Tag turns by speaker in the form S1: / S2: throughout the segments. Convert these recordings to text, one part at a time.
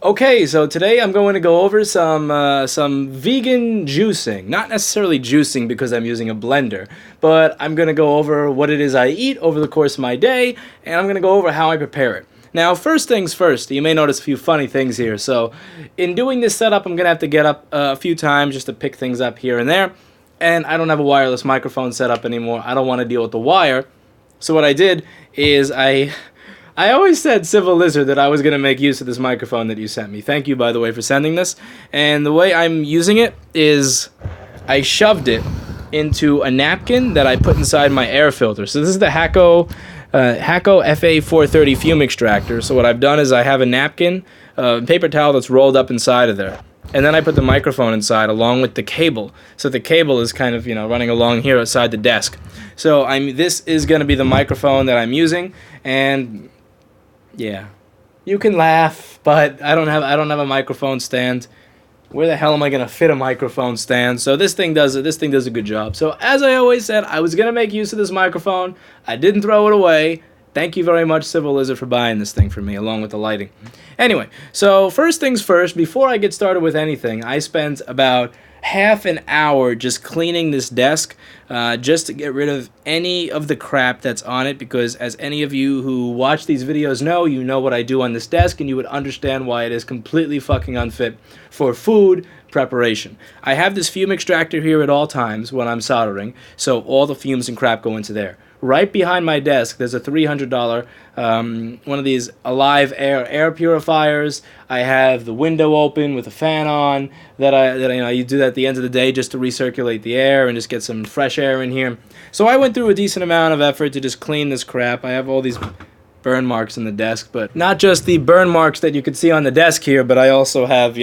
S1: Okay, so today I'm going to go over some vegan juicing. Not necessarily juicing because I'm using a blender, but I'm going to go over what it is I eat over the course of my day, and I'm going to go over how I prepare it. Now, first things first, you may notice a few funny things here. So, in doing this setup, I'm going to have to get up a few times just to pick things up here and there, and I don't have a wireless microphone set up anymore. I don't want to deal with the wire. So what I did is I always said, Civil Lizard, that I was going to make use of this microphone that you sent me. Thank you, by the way, for sending this. And the way I'm using it is I shoved it into a napkin that I put inside my air filter. So this is the Hacko FA430 fume extractor. So what I've done is I have a napkin, paper towel that's rolled up inside of there. And then I put the microphone inside along with the cable. So the cable is kind of, running along here outside the desk. So this is going to be the microphone that I'm using. And yeah, you can laugh, but I don't have a microphone stand. Where the hell am I gonna fit a microphone stand? So this thing does a good job. So as I always said, I was gonna make use of this microphone. I didn't throw it away. Thank you very much, Civil Lizard, for buying this thing for me, along with the lighting. Anyway, so first things first, before I get started with anything, I spent about half an hour just cleaning this desk, just to get rid of any of the crap that's on it, because as any of you who watch these videos know, you know what I do on this desk, and you would understand why it is completely fucking unfit for food preparation. I have this fume extractor here at all times when I'm soldering, so all the fumes and crap go into there. Right behind my desk, there's a $300 one of these Alive air purifiers. I have the window open with a fan on. You do that at the end of the day just to recirculate the air and just get some fresh air in here. So I went through a decent amount of effort to just clean this crap. I have all these burn marks in the desk, but not just the burn marks that you could see on the desk here, but I also have,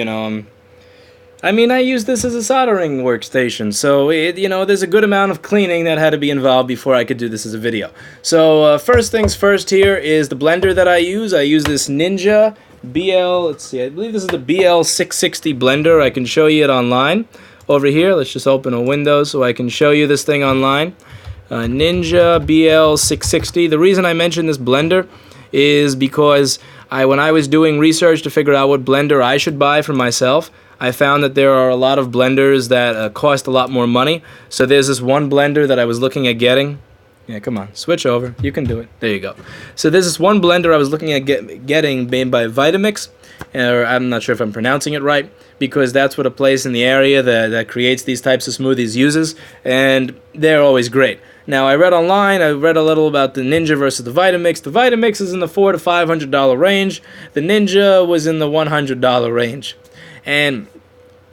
S1: I use this as a soldering workstation, so there's a good amount of cleaning that had to be involved before I could do this as a video. So first things first here is the blender that I use. I use this Ninja I believe this is the BL660 blender. I can show you it online over here. Let's just open a window so I can show you this thing online. Ninja BL660. The reason I mention this blender is because when I was doing research to figure out what blender I should buy for myself, I found that there are a lot of blenders that cost a lot more money. So there's this one blender that I was looking at getting. Yeah, come on, switch over. You can do it. There you go. So there's this one blender I was looking at getting made by Vitamix, or I'm not sure if I'm pronouncing it right, because that's what a place in the area that creates these types of smoothies uses, and they're always great. Now, I read online, I read a little about the Ninja versus the Vitamix. The Vitamix is in the $400 to $500 range. The Ninja was in the $100 range. And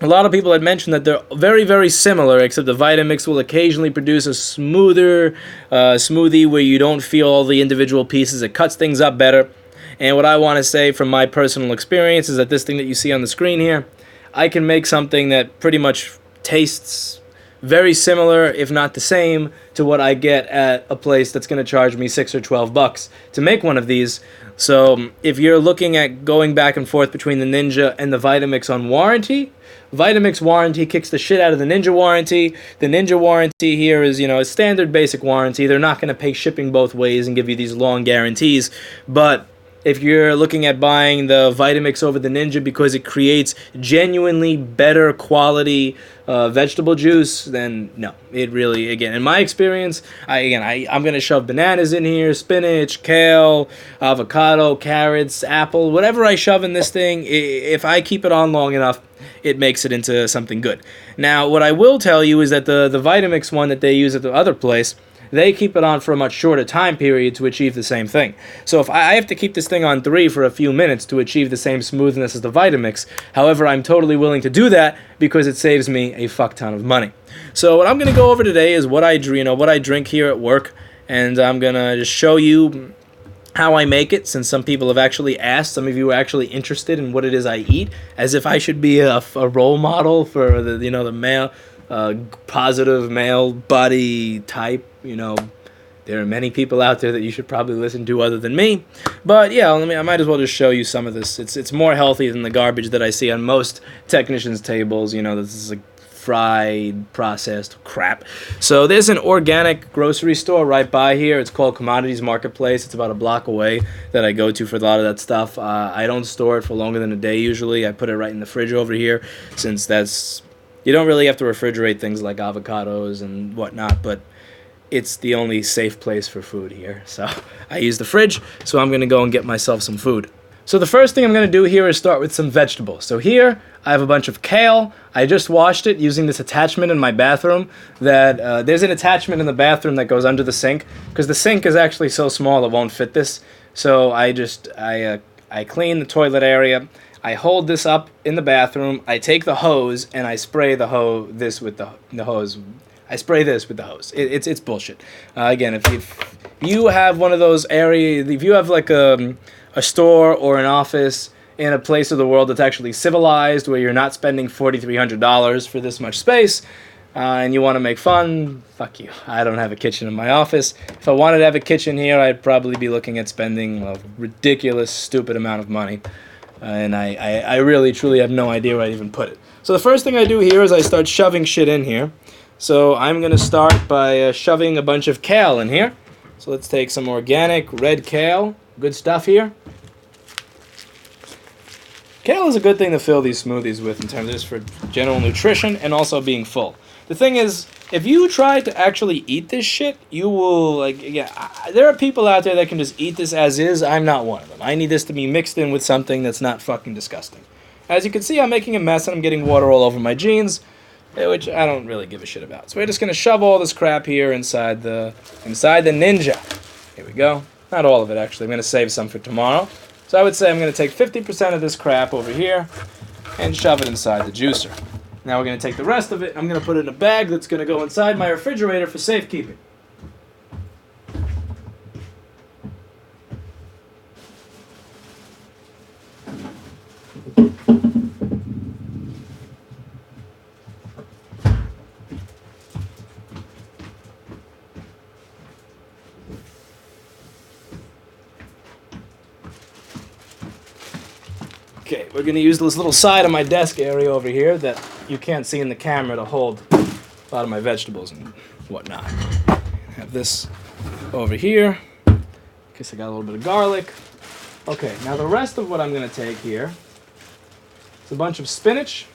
S1: a lot of people had mentioned that they're very, very similar, except the Vitamix will occasionally produce a smoother smoothie where you don't feel all the individual pieces. It cuts things up better. And what I want to say from my personal experience is that this thing that you see on the screen here, I can make something that pretty much tastes very similar, if not the same, to what I get at a place that's going to charge me $6 or $12 to make one of these. So if you're looking at going back and forth between the Ninja and the Vitamix on warranty, Vitamix warranty kicks the shit out of the Ninja warranty. The Ninja warranty here is, a standard basic warranty. They're not going to pay shipping both ways and give you these long guarantees, but if you're looking at buying the Vitamix over the Ninja because it creates genuinely better quality vegetable juice, then no. It really, again, in my experience, I'm going to shove bananas in here, spinach, kale, avocado, carrots, apple, whatever I shove in this thing, if I keep it on long enough, it makes it into something good. Now, what I will tell you is that the Vitamix one that they use at the other place, they keep it on for a much shorter time period to achieve the same thing. So if I have to keep this thing on 3 for a few minutes to achieve the same smoothness as the Vitamix, however, I'm totally willing to do that because it saves me a fuck ton of money. So what I'm going to go over today is what I drink here at work, and I'm going to just show you how I make it, since some people have actually asked. Some of you are actually interested in what it is I eat, as if I should be a role model for the male, positive male body type. There are many people out there that you should probably listen to other than me. But yeah, I might as well just show you some of this. It's more healthy than the garbage that I see on most technicians' tables. This is like fried, processed crap. So there's an organic grocery store right by here. It's called Commodities Marketplace. It's about a block away that I go to for a lot of that stuff. I don't store it for longer than a day usually. I put it right in the fridge over here, since you don't really have to refrigerate things like avocados and whatnot, but it's the only safe place for food here. So I use the fridge, so I'm going to go and get myself some food. So the first thing I'm going to do here is start with some vegetables. So here I have a bunch of kale. I just washed it using this attachment in my bathroom. There's an attachment in the bathroom that goes under the sink, because the sink is actually so small it won't fit this. So I clean the toilet area. I hold this up in the bathroom. I take the hose and I spray the hose. I spray this with the hose. It's bullshit. Again, if you have one of those areas, if you have like a store or an office in a place of the world that's actually civilized, where you're not spending $4,300 for this much space, and you want to make fun, fuck you. I don't have a kitchen in my office. If I wanted to have a kitchen here, I'd probably be looking at spending a ridiculous, stupid amount of money. And I really, truly have no idea where I'd even put it. So the first thing I do here is I start shoving shit in here. So I'm going to start by shoving a bunch of kale in here. So let's take some organic red kale. Good stuff here. Kale is a good thing to fill these smoothies with in terms of just for general nutrition and also being full. The thing is, if you try to actually eat this shit, you will, there are people out there that can just eat this as is. I'm not one of them. I need this to be mixed in with something that's not fucking disgusting. As you can see, I'm making a mess and I'm getting water all over my jeans, which I don't really give a shit about. So we're just going to shove all this crap here inside the Ninja. Here we go. Not all of it, actually. I'm going to save some for tomorrow. So I would say I'm going to take 50% of this crap over here and shove it inside the juicer. Now we're going to take the rest of it, I'm going to put it in a bag that's going to go inside my refrigerator for safekeeping. Okay, we're going to use this little side of my desk area over here that you can't see in the camera to hold a lot of my vegetables and whatnot. I have this over here. In case I got a little bit of garlic. Okay, now the rest of what I'm going to take here is a bunch of spinach.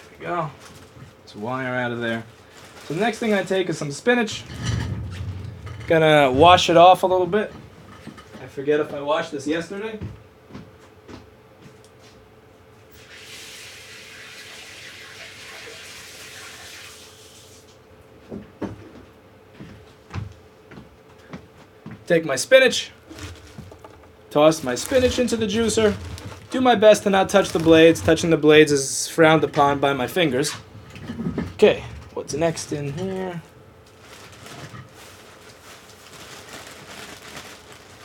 S1: There we go. Let's wire out of there. So the next thing I take is some spinach. Gonna wash it off a little bit. I forget if I washed this yesterday. Take my spinach, toss my spinach into the juicer. Do my best to not touch the blades. Touching the blades is frowned upon by my fingers. Okay, what's next in here?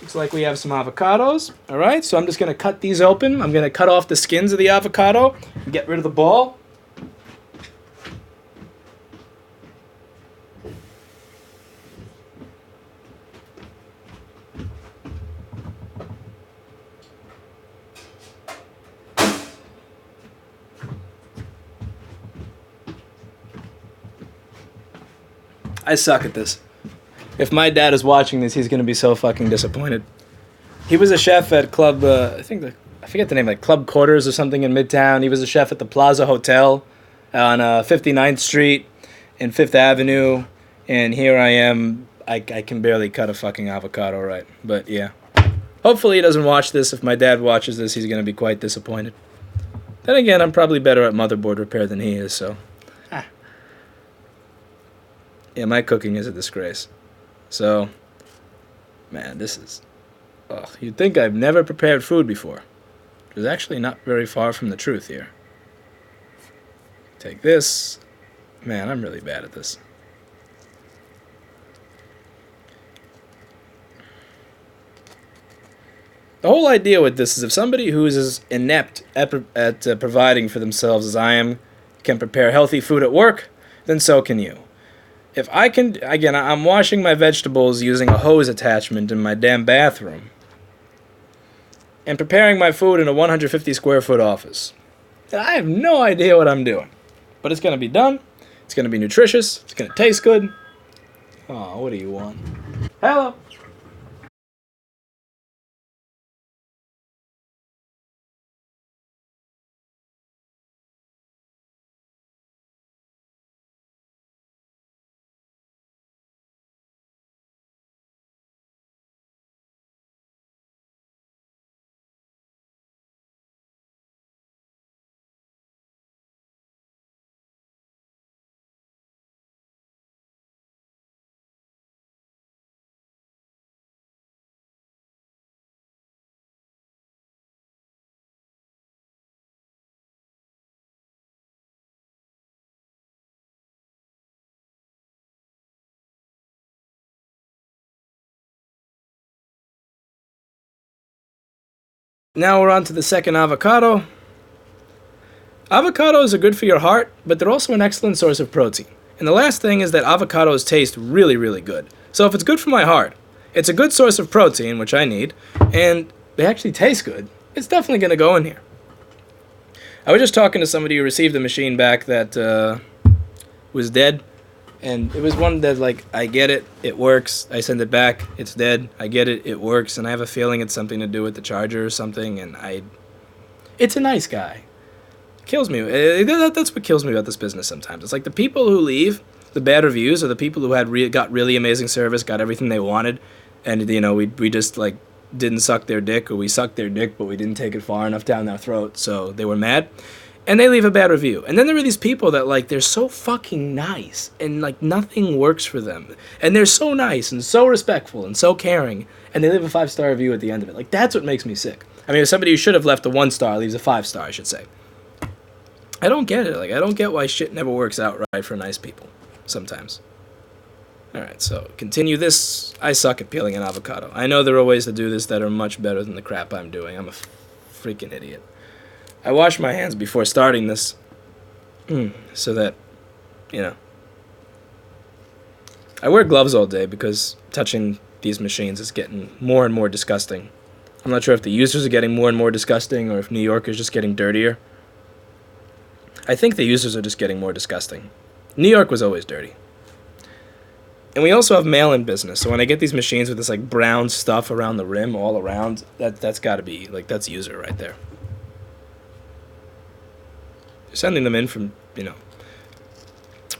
S1: Looks like we have some avocados. All right, so I'm just going to cut these open. I'm going to cut off the skins of the avocado and get rid of the ball. I suck at this. If my dad is watching this, he's going to be so fucking disappointed. He was a chef at Club, I forget the name, like Club Quarters or something in Midtown. He was a chef at the Plaza Hotel on 59th Street and 5th Avenue. And here I am, I can barely cut a fucking avocado right. But yeah. Hopefully he doesn't watch this. If my dad watches this, he's going to be quite disappointed. Then again, I'm probably better at motherboard repair than he is, so. Yeah, my cooking is a disgrace. So, man, this is... Ugh, you'd think I've never prepared food before. Which is actually not very far from the truth here. Take this. Man, I'm really bad at this. The whole idea with this is if somebody who is as inept at providing for themselves as I am can prepare healthy food at work, then so can you. If I can, again, I'm washing my vegetables using a hose attachment in my damn bathroom. and preparing my food in a 150 square foot office. And I have no idea what I'm doing. But it's going to be done. It's going to be nutritious. It's going to taste good. Oh, what do you want? Hello. Now we're on to the second avocado. Avocados are good for your heart, but they're also an excellent source of protein. And the last thing is that avocados taste really, really good. So if it's good for my heart, it's a good source of protein, which I need, and they actually taste good, it's definitely going to go in here. I was just talking to somebody who received a machine back that was dead. And it was one that, like, I get it, it works, I send it back, it's dead, I get it, it works, and I have a feeling it's something to do with the charger or something, and it's a nice guy. It kills me. That's what kills me about this business sometimes. It's like the people who leave the bad reviews are the people who had got really amazing service, got everything they wanted, and, you know, we just, like, didn't suck their dick, or we sucked their dick, but we didn't take it far enough down their throat, so they were mad. And they leave a bad review. And then there are these people that, like, they're so fucking nice, and, like, nothing works for them. And they're so nice, and so respectful, and so caring, and they leave a 5-star review at the end of it. Like, that's what makes me sick. I mean, if somebody who should have left a 1-star leaves a 5-star, I should say. I don't get it. Like, I don't get why shit never works out right for nice people, sometimes. Alright, so, continue this. I suck at peeling an avocado. I know there are ways to do this that are much better than the crap I'm doing. I'm a freaking idiot. I wash my hands before starting this, so that, you know. I wear gloves all day because touching these machines is getting more and more disgusting. I'm not sure if the users are getting more and more disgusting or if New York is just getting dirtier. I think the users are just getting more disgusting. New York was always dirty. And we also have mail-in business, so when I get these machines with this, like, brown stuff around the rim all around, that's got to be, like, that's user right there. Sending them in from, you know,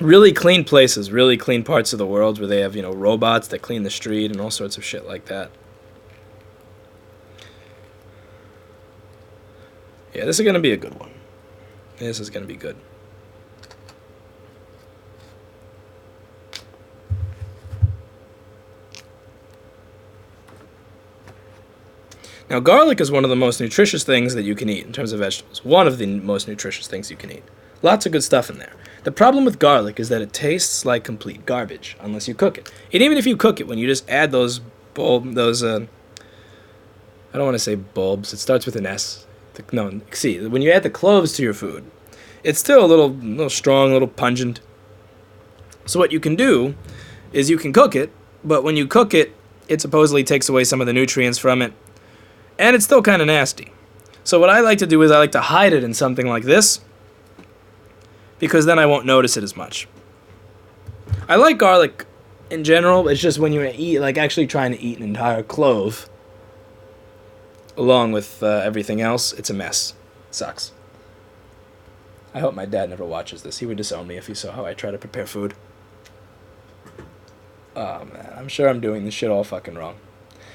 S1: really clean places, really clean parts of the world where they have, you know, robots that clean the street and all sorts of shit like that. Yeah, this is going to be a good one. This is going to be good. Now, garlic is one of the most nutritious things that you can eat in terms of vegetables. One of the most nutritious things you can eat. Lots of good stuff in there. The problem with garlic is that it tastes like complete garbage unless you cook it. And even if you cook it, when you just add those I don't want to say bulbs. It starts with an S. No, see, when you add the cloves to your food, it's still a little strong, a little pungent. So what you can do is you can cook it, but when you cook it, it supposedly takes away some of the nutrients from it. And it's still kind of nasty. So what I like to do is I like to hide it in something like this, because then I won't notice it as much. I like garlic in general. It's just when you eat, like actually trying to eat an entire clove along with everything else, it's a mess. It sucks. I hope my dad never watches this. He would disown me if he saw how I try to prepare food. Oh man, I'm sure I'm doing this shit all fucking wrong.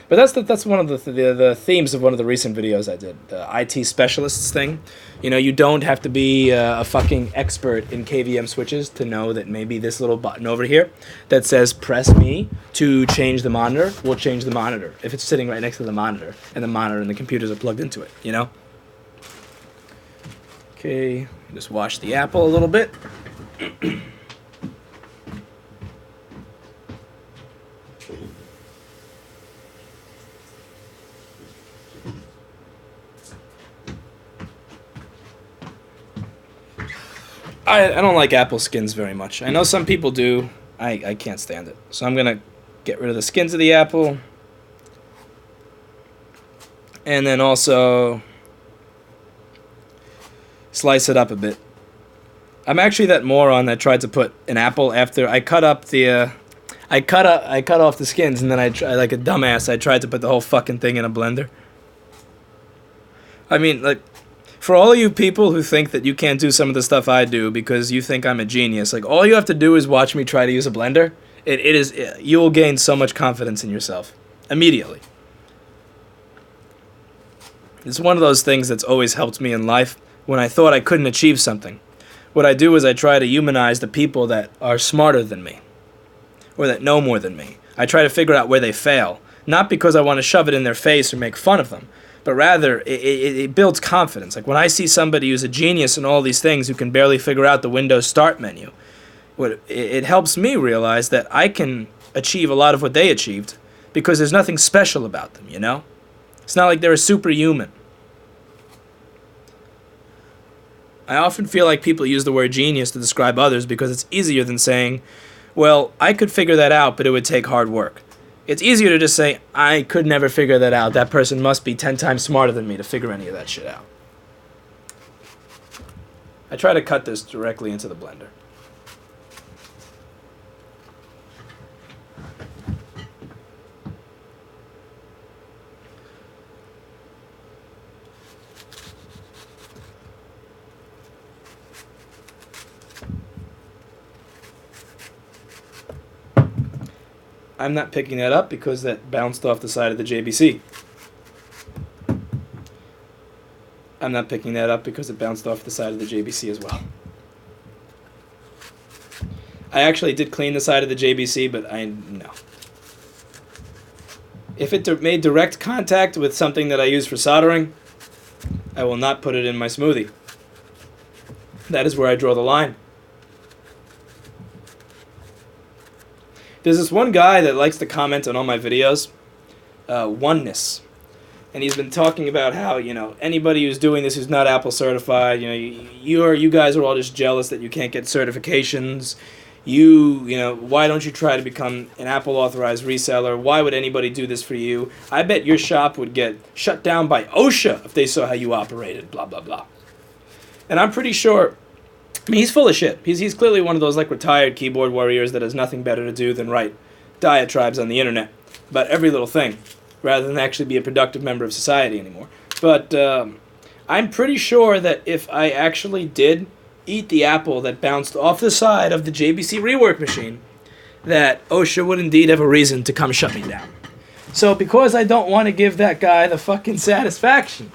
S1: But that's one of the themes of one of the recent videos I did, the IT specialists thing. You know, you don't have to be a fucking expert in KVM switches to know that maybe this little button over here that says press me to change the monitor will change the monitor if it's sitting right next to the monitor and the monitor and the computers are plugged into it, you know? Okay, just wash the apple a little bit. I don't like apple skins very much. I know some people do. I can't stand it. So I'm going to get rid of the skins of the apple. And then also slice it up a bit. I'm actually that moron that tried to put an apple after I cut up the I cut off the skins, and then I like a dumbass I tried to put the whole fucking thing in a blender. I mean, like, for all of you people who think that you can't do some of the stuff I do because you think I'm a genius, like, all you have to do is watch me try to use a blender. You will gain so much confidence in yourself immediately. It's one of those things that's always helped me in life when I thought I couldn't achieve something. What I do is I try to humanize the people that are smarter than me or that know more than me. I try to figure out where they fail, not because I want to shove it in their face or make fun of them, but rather it builds confidence. Like when I see somebody who's a genius in all these things who can barely figure out the Windows Start menu, it helps me realize that I can achieve a lot of what they achieved because there's nothing special about them, you know? It's not like they're a superhuman. I often feel like people use the word genius to describe others because it's easier than saying, well, I could figure that out, but it would take hard work. It's easier to just say, I could never figure that out. That person must be 10 times smarter than me to figure any of that shit out. I try to cut this directly into the blender. I'm not picking that up because that bounced off the side of the JBC. I'm not picking that up because it bounced off the side of the JBC as well. I actually did clean the side of the JBC, but no. If it made direct contact with something that I use for soldering, I will not put it in my smoothie. That is where I draw the line. There's this one guy that likes to comment on all my videos, Oneness. And he's been talking about how, you know, anybody who's doing this who's not Apple certified, you know, you guys are all just jealous that you can't get certifications. You know, why don't you try to become an Apple authorized reseller? Why would anybody do this for you? I bet your shop would get shut down by OSHA if they saw how you operated, blah, blah, blah. And I'm pretty sure, I mean, he's full of shit. He's clearly one of those, like, retired keyboard warriors that has nothing better to do than write diatribes on the internet about every little thing, rather than actually be a productive member of society anymore. But I'm pretty sure that if I actually did eat the apple that bounced off the side of the JBC rework machine, that OSHA would indeed have a reason to come shut me down. So because I don't want to give that guy the fucking satisfaction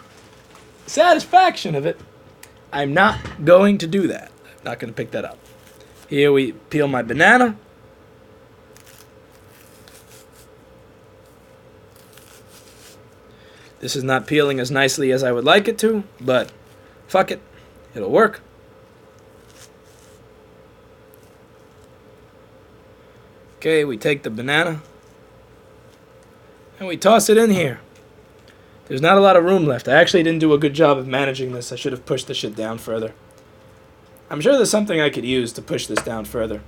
S1: of it, I'm not going to do that. I'm not going to pick that up. Here we peel my banana. This is not peeling as nicely as I would like it to, but fuck it. It'll work. Okay, we take the banana and we toss it in here. There's not a lot of room left. I actually didn't do a good job of managing this. I should have pushed the shit down further. I'm sure there's something I could use to push this down further.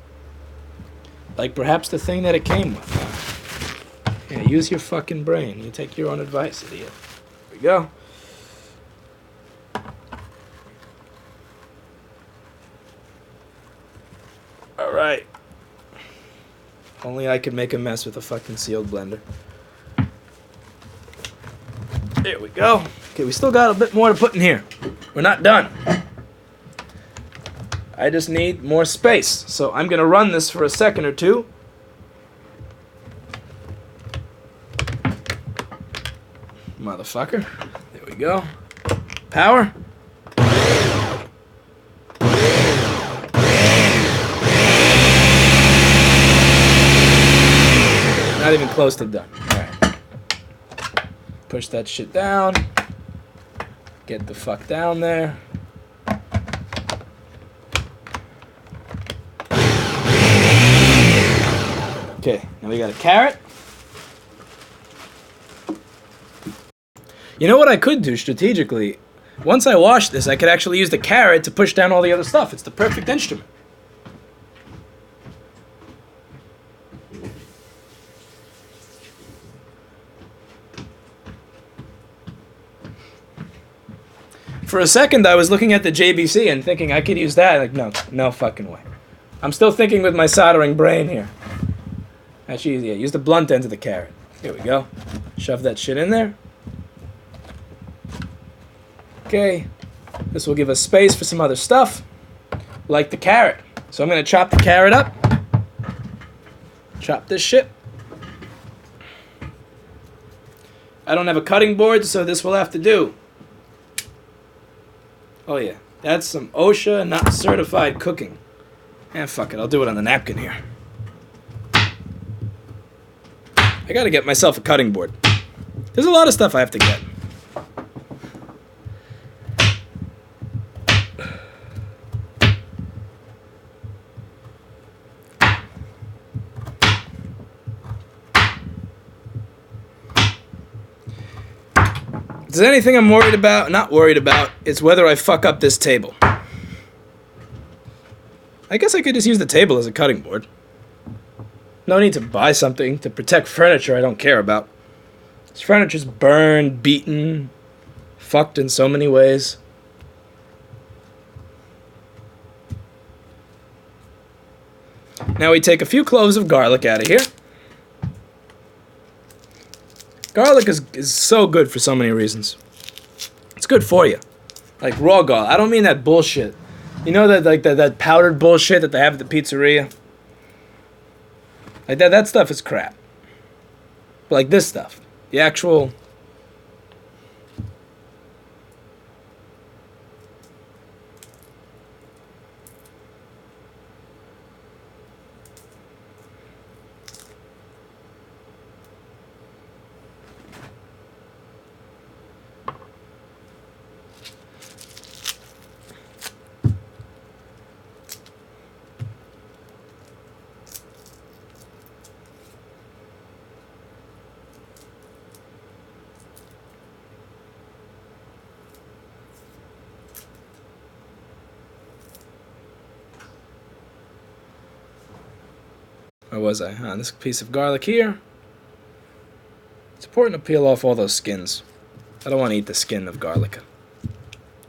S1: Like perhaps the thing that it came with. Yeah, use your fucking brain. You take your own advice, idiot. Here we go. Alright. Only I could make a mess with a fucking sealed blender. There we go. Okay, we still got a bit more to put in here. We're not done. I just need more space. So I'm going to run this for a second or two. Motherfucker. There we go. Power. Not even close to done. Alright. Push that shit down. Get the fuck down there. Okay, now we got a carrot. You know what I could do strategically? Once I wash this, I could actually use the carrot to push down all the other stuff. It's the perfect instrument. For a second, I was looking at the JBC and thinking I could use that. Like, no, no fucking way. I'm still thinking with my soldering brain here. Actually, yeah, use the blunt end of the carrot. Here we go. Shove that shit in there. Okay. This will give us space for some other stuff, like the carrot. So I'm going to chop the carrot up. Chop this shit. I don't have a cutting board, so this will have to do. Oh yeah, that's some OSHA not certified cooking. Fuck it, I'll do it on the napkin here. I gotta get myself a cutting board. There's a lot of stuff I have to get. If there's anything I'm worried about, not worried about, it's whether I fuck up this table. I guess I could just use the table as a cutting board. No need to buy something to protect furniture I don't care about. This furniture's burned, beaten, fucked in so many ways. Now we take a few cloves of garlic out of here. Garlic is so good for so many reasons. It's good for you. Like raw garlic. I don't mean that bullshit. You know that like that powdered bullshit that they have at the pizzeria? Like that stuff is crap. But like this stuff. The actual... Where was I? On this piece of garlic here. It's important to peel off all those skins. I don't want to eat the skin of garlic.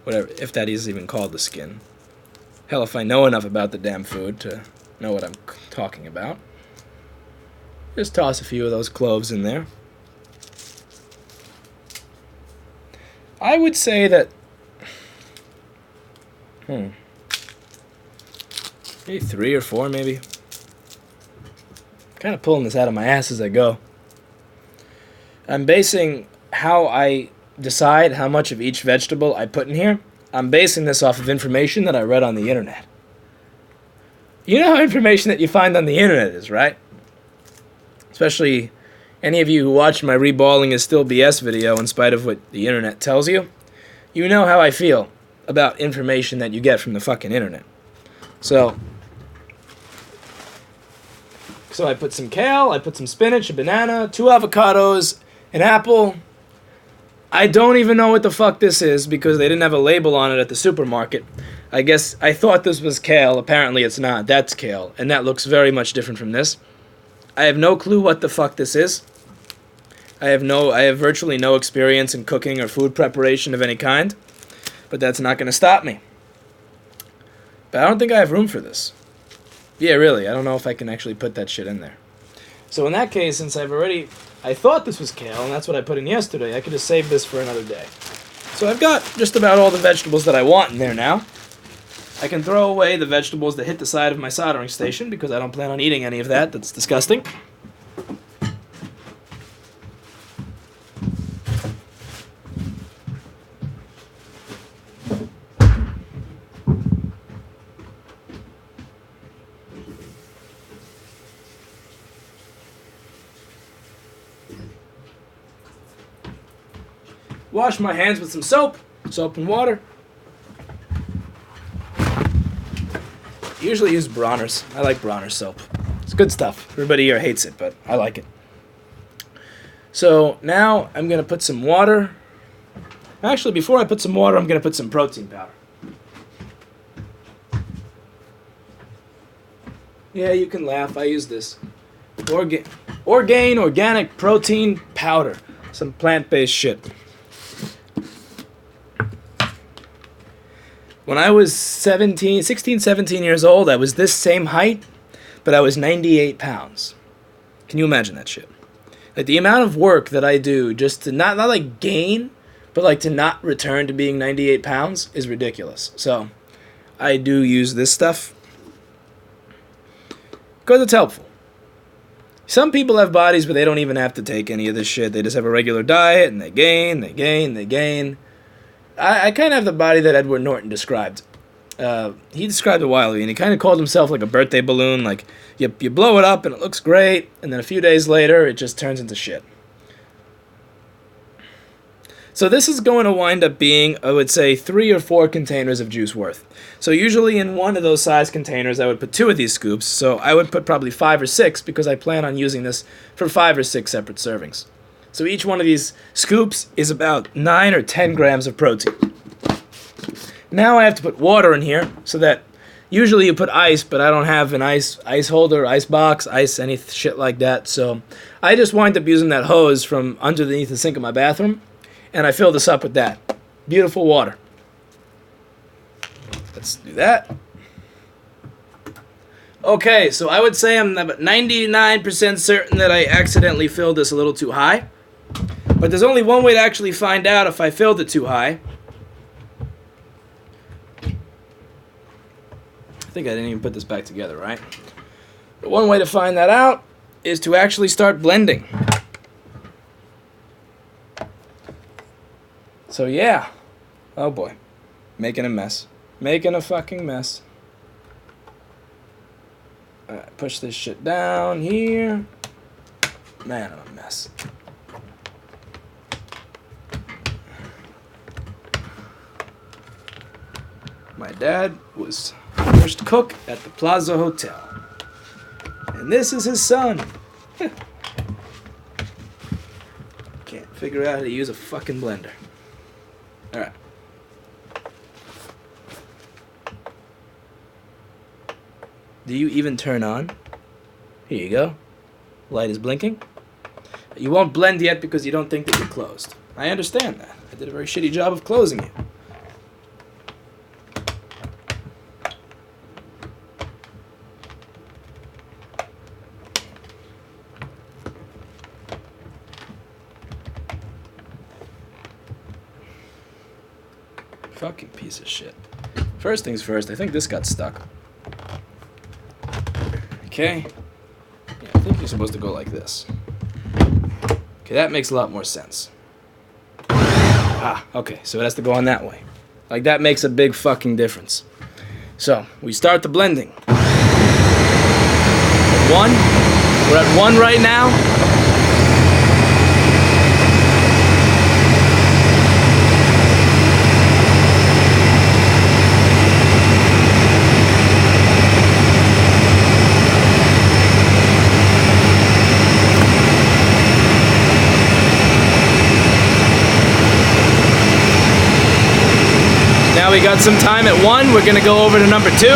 S1: Whatever, if that is even called the skin. Hell, if I know enough about the damn food to know what I'm talking about. Just toss a few of those cloves in there. I would say that... maybe 3 or 4, maybe. Kind of pulling this out of my ass as I go. I'm basing how I decide how much of each vegetable I put in here. I'm basing this off of information that I read on the internet. You know how information that you find on the internet is, right? Especially any of you who watched my Reballing is Still BS video in spite of what the internet tells you. You know how I feel about information that you get from the fucking internet. So I put some kale, I put some spinach, a banana, 2 avocados, an apple. I don't even know what the fuck this is because they didn't have a label on it at the supermarket. I guess I thought this was kale. Apparently it's not. That's kale. And that looks very much different from this. I have no clue what the fuck this is. I have virtually no experience in cooking or food preparation of any kind. But that's not going to stop me. But I don't think I have room for this. Yeah, really, I don't know if I can actually put that shit in there. So in that case, since I thought this was kale, and that's what I put in yesterday, I could just save this for another day. So I've got just about all the vegetables that I want in there now. I can throw away the vegetables that hit the side of my soldering station, because I don't plan on eating any of that. That's disgusting. Wash my hands with some soap and water. Usually use Bronner's. I like Bronner's soap. It's good stuff. Everybody here hates it, but I like it. So now I'm going to put some water. Actually, before I put some water, I'm going to put some protein powder. Yeah, you can laugh. I use this. Orgain organic protein powder. Some plant-based shit. When I was 16, 17 years old, I was this same height, but I was 98 pounds. Can you imagine that shit? Like the amount of work that I do just to not like gain, but like to not return to being 98 pounds is ridiculous. So I do use this stuff because it's helpful. Some people have bodies where they don't even have to take any of this shit. They just have a regular diet and they gain, they gain, they gain. I kind of have the body that Edward Norton described. He described it wildly, and he kind of called himself like a birthday balloon. Like, you blow it up and it looks great, and then a few days later, it just turns into shit. So this is going to wind up being, I would say, 3 or 4 containers of juice worth. So usually in one of those size containers, I would put 2 of these scoops. So I would put probably 5 or 6 because I plan on using this for 5 or 6 separate servings. So each one of these scoops is about 9 or 10 grams of protein. Now I have to put water in here so that usually you put ice, but I don't have an ice holder, ice box, any shit like that. So I just wind up using that hose from underneath the sink of my bathroom, and I fill this up with that. Beautiful water. Let's do that. Okay, so I would say I'm about 99% certain that I accidentally filled this a little too high. But there's only one way to actually find out if I filled it too high. I think I didn't even put this back together, right? But one way to find that out is to actually start blending. So yeah. Oh boy. Making a mess. Making a fucking mess. Alright, push this shit down here. Man, I'm a mess. My dad was first cook at the Plaza Hotel. And this is his son. Can't figure out how to use a fucking blender. Alright. Do you even turn on? Here you go. Light is blinking. You won't blend yet because you don't think that you're closed. I understand that. I did a very shitty job of closing it. Fucking piece of shit. First things first, I think this got stuck. Okay. Yeah, I think you're supposed to go like this. Okay, that makes a lot more sense. Ah, okay, so it has to go on that way. Like, that makes a big fucking difference. So, we start the blending. 1. We're at 1 right now. Now we got some time at 1. We're gonna go over to number 2.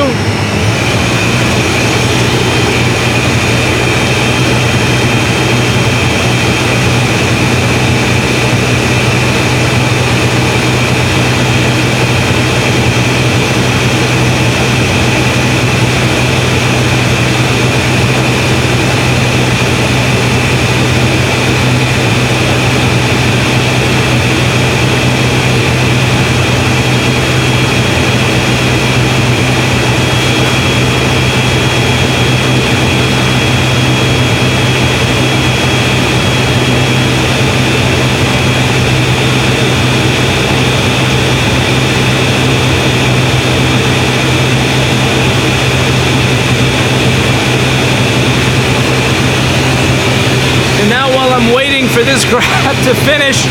S1: For this crap to finish,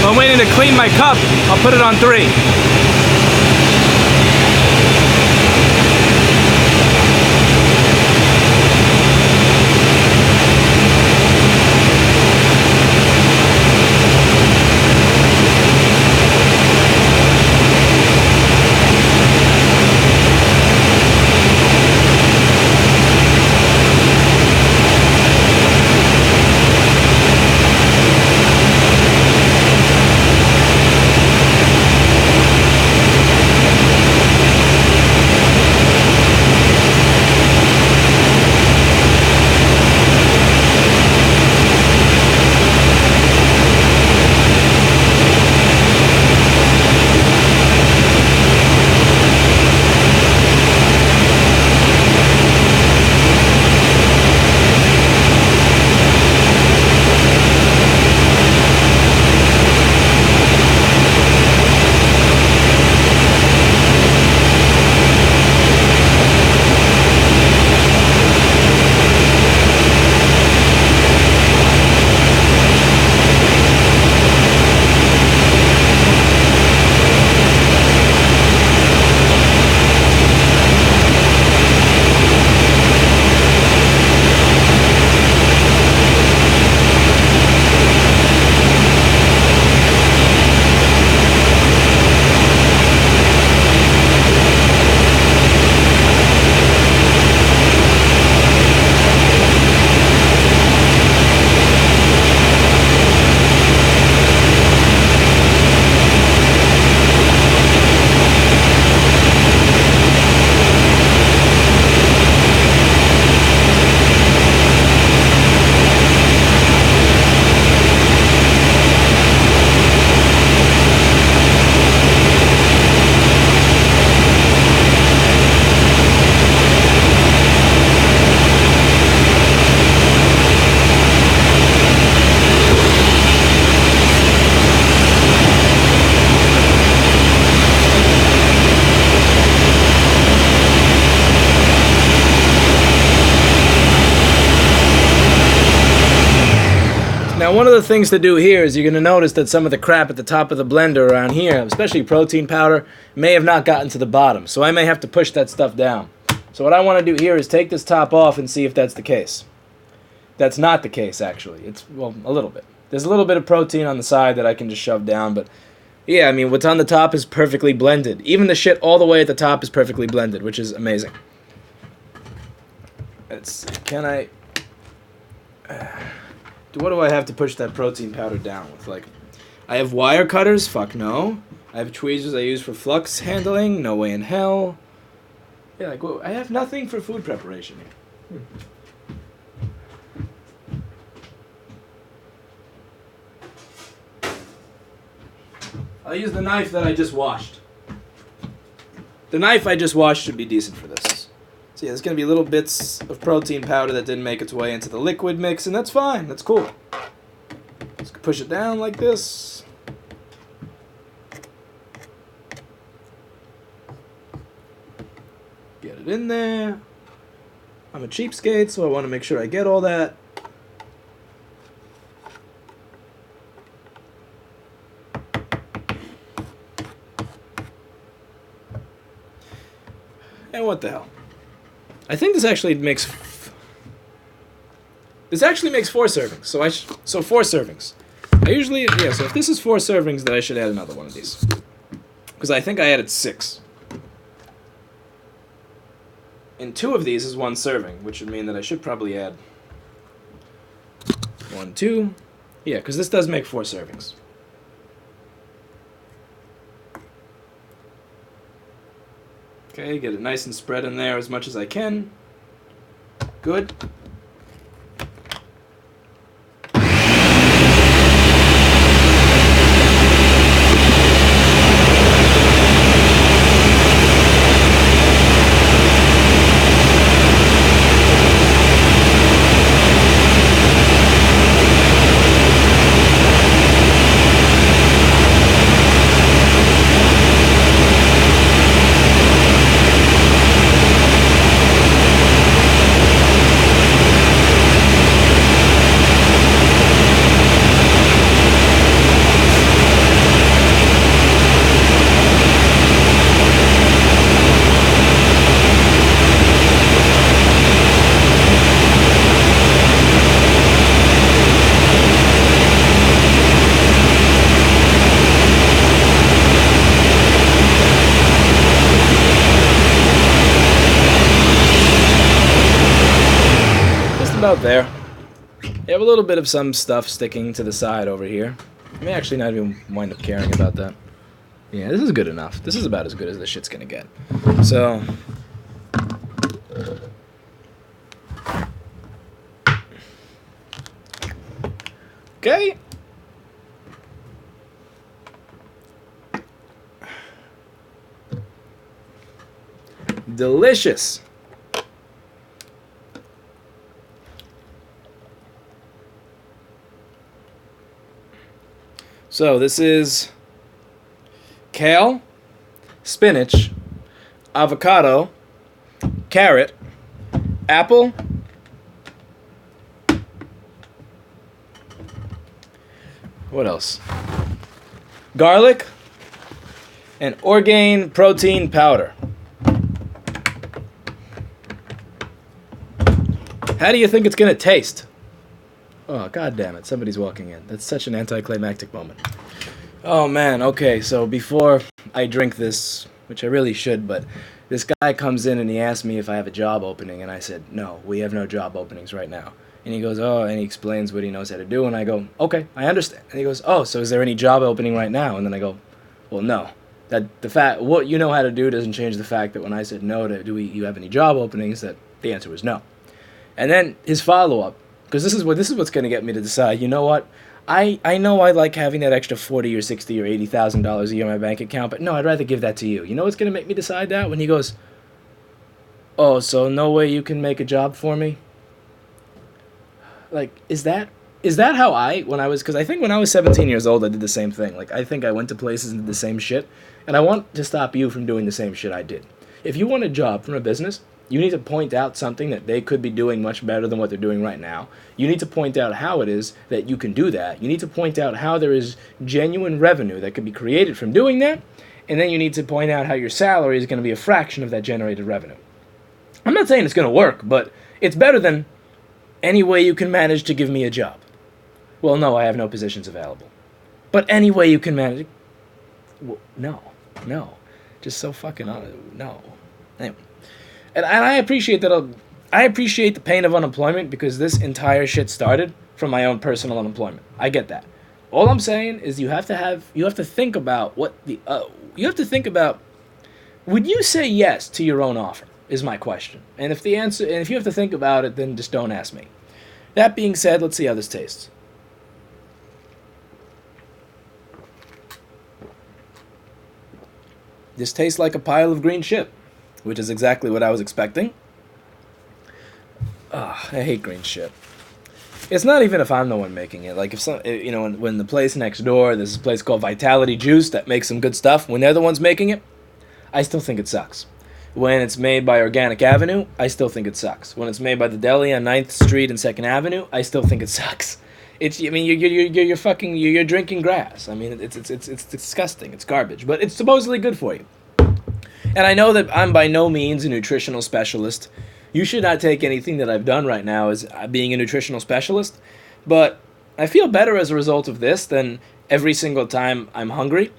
S1: I'm waiting to clean my cup. I'll put it on 3. Now, one of the things to do here is you're going to notice that some of the crap at the top of the blender around here, especially protein powder, may have not gotten to the bottom. So I may have to push that stuff down. So what I want to do here is take this top off and see if that's the case. That's not the case, actually. It's, well, a little bit. There's a little bit of protein on the side that I can just shove down, but yeah, I mean, what's on the top is perfectly blended. Even the shit all the way at the top is perfectly blended, which is amazing. Can I... what do I have to push that protein powder down with? Like, I have wire cutters? Fuck no. I have tweezers I use for flux handling? No way in hell. Yeah, like, well, I have nothing for food preparation here. I'll use the knife that I just washed. The knife I just washed should be decent for this. So yeah, there's going to be little bits of protein powder that didn't make its way into the liquid mix, and that's fine. That's cool. Just push it down like this. Get it in there. I'm a cheapskate, so I want to make sure I get all that. And what the hell? I think this actually makes... This actually makes 4 servings. So 4 servings. I usually... Yeah, so if this is 4 servings, then I should add another one of these. Because I think I added 6. And 2 of these is 1 serving, which would mean that I should probably add 1, 2. Yeah, because this does make 4 servings. Okay, get it nice and spread in there as much as I can. Good. About there. You have a little bit of some stuff sticking to the side over here. I may actually not even wind up caring about that. Yeah, this is good enough. This is about as good as this shit's gonna get. So... Okay. Delicious. So this is kale, spinach, avocado, carrot, apple, what else? Garlic, and Orgain protein powder. How do you think it's gonna taste? Oh, god damn it, somebody's walking in. That's such an anticlimactic moment. Oh man, okay, so before I drink this, which I really should, but this guy comes in and he asks me if I have a job opening, and I said, no, we have no job openings right now. And he goes, oh, and he explains what he knows how to do, and I go, okay, I understand. And he goes, oh, so is there any job opening right now? And then I go, well, no. What you know how to do doesn't change the fact that when I said no to you have any job openings, that the answer was no. And then his follow-up, because this is what's going to get me to decide, you know what, I know I like having that extra $40 or $60 or $80,000 a year in my bank account, but no, I'd rather give that to you. You know what's going to make me decide that? When he goes, oh, so no way you can make a job for me? Like, is that how because I think when I was 17 years old, I did the same thing. Like, I think I went to places and did the same shit, and I want to stop you from doing the same shit I did. If you want a job from a business, You need to point out something that they could be doing much better than what they're doing right now. You need to point out how it is that you can do that. You need to point out how there is genuine revenue that could be created from doing that. And then you need to point out how your salary is going to be a fraction of that generated revenue. I'm not saying it's going to work, but it's better than any way you can manage to give me a job. Well, no, I have no positions available. But any way you can manage. Well, no. Just so fucking no. Anyway. And I appreciate that. I appreciate the pain of unemployment because this entire shit started from my own personal unemployment. I get that. All I'm saying is you have to think about would you say yes to your own offer is my question. And if you have to think about it, then just don't ask me. That being said, let's see how this tastes. This tastes like a pile of green shit, which is exactly what I was expecting. I hate green shit. It's not even if I'm the one making it. Like if when the place next door, there's this place called Vitality Juice that makes some good stuff. When they're the ones making it, I still think it sucks. When it's made by Organic Avenue, I still think it sucks. When it's made by the deli on 9th Street and 2nd Avenue, I still think it sucks. You're drinking grass. I mean, it's disgusting. It's garbage, but it's supposedly good for you. And I know that I'm by no means a nutritional specialist. You should not take anything that I've done right now as being a nutritional specialist, but I feel better as a result of this than every single time I'm hungry,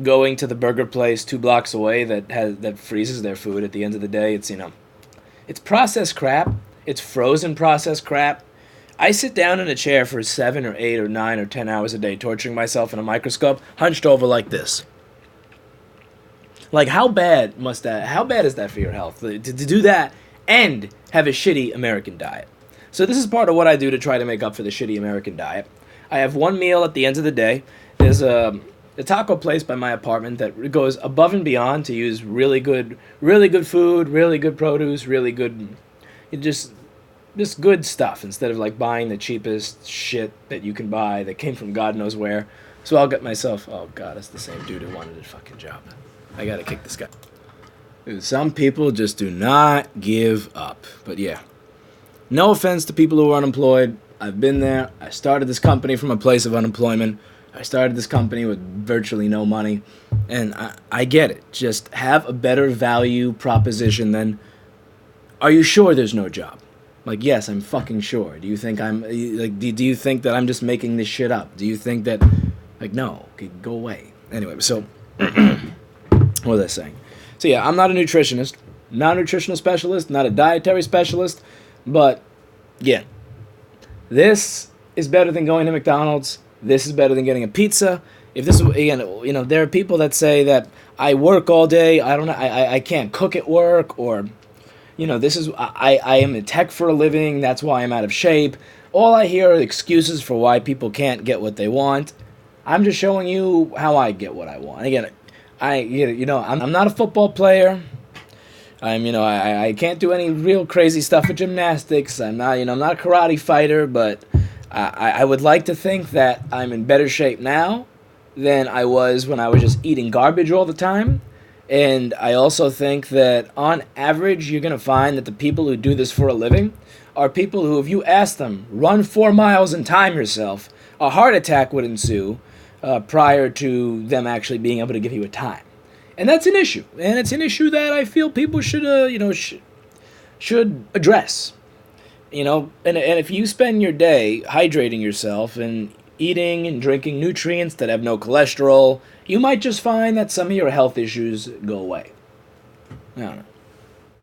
S1: going to the burger place 2 blocks away that freezes their food at the end of the day. It's processed crap. It's frozen processed crap. I sit down in a chair for 7 or 8 or 9 or 10 hours a day, torturing myself in a microscope, hunched over like this. Like, how bad is that for your health? To do that and have a shitty American diet. So this is part of what I do to try to make up for the shitty American diet. I have one meal at the end of the day. There's a taco place by my apartment that goes above and beyond to use really good food, really good produce, really good, just good stuff instead of like buying the cheapest shit that you can buy that came from God knows where. So I'll get myself, oh God, it's the same dude who wanted a fucking job. I gotta kick this guy. Dude, some people just do not give up. But yeah, no offense to people who are unemployed. I've been there. I started this company from a place of unemployment. I started this company with virtually no money. And I get it. Just have a better value proposition than, are you sure there's no job? Like, yes, I'm fucking sure. Do you think do you think that I'm just making this shit up? Do you think that, no, okay, go away. Anyway, so, what was I saying? So yeah, I'm not a nutritionist, not a nutritional specialist, not a dietary specialist, but yeah, this is better than going to McDonald's. This is better than getting a pizza. If this is, again, there are people that say that I work all day. I can't cook at work, or, I am in tech for a living. That's why I'm out of shape. All I hear are excuses for why people can't get what they want. I'm just showing you how I get what I want. Again, I'm not a football player. I can't do any real crazy stuff with gymnastics. I'm not a karate fighter, but I would like to think that I'm in better shape now than I was when I was just eating garbage all the time. And I also think that on average, you're going to find that the people who do this for a living are people who, if you ask them, run 4 miles and time yourself, a heart attack would ensue prior to them actually being able to give you a time. And that's an issue. And it's an issue that I feel people should address. And if you spend your day hydrating yourself and eating and drinking nutrients that have no cholesterol, you might just find that some of your health issues go away. I don't know.